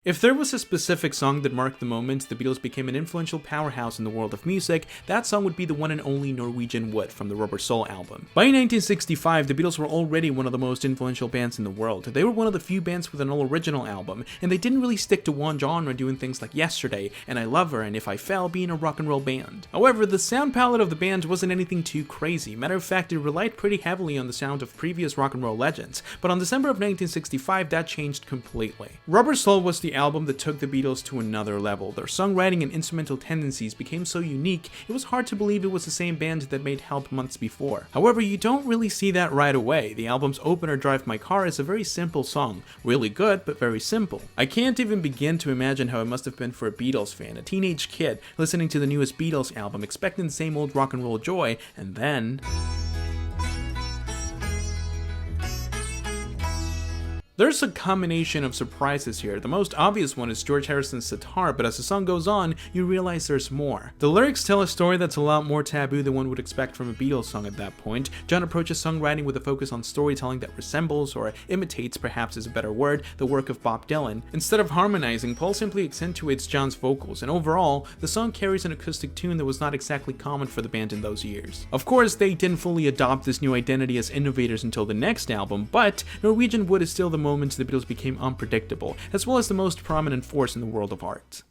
If there was a specific song that marked the moment the Beatles became an influential powerhouse in the world of music, that song would be the one and only Norwegian Wood from the Rubber Soul album. By 1965, the Beatles were already one of the most influential bands in the world. They were one of the few bands with an all-original album, and they didn't really stick to one genre, doing things like Yesterday, and I Love Her, and If I Fell being a rock and roll band. However, the sound palette of the band wasn't anything too crazy. Matter of fact, it relied pretty heavily on the sound of previous rock and roll legends, but on December of 1965, that changed completely. Rubber Soul was the album that took the Beatles to another level. Their songwriting and instrumental tendencies became so unique, it was hard to believe it was the same band that made Help months before. However, you don't really see that right away. The album's opener, Drive My Car, is a very simple song. Really good, but very simple. I can't even begin to imagine how it must have been for a Beatles fan, a teenage kid, listening to the newest Beatles album, expecting the same old rock and roll joy, and then... There's a combination of surprises here. The most obvious one is George Harrison's sitar, but as the song goes on, you realize there's more. The lyrics tell a story that's a lot more taboo than one would expect from a Beatles song at that point. John approaches songwriting with a focus on storytelling that resembles, or imitates perhaps is a better word, the work of Bob Dylan. Instead of harmonizing, Paul simply accentuates John's vocals, and overall, the song carries an acoustic tune that was not exactly common for the band in those years. Of course, they didn't fully adopt this new identity as innovators until the next album, but Norwegian Wood is still the moment the Beatles became unpredictable, as well as the most prominent force in the world of art.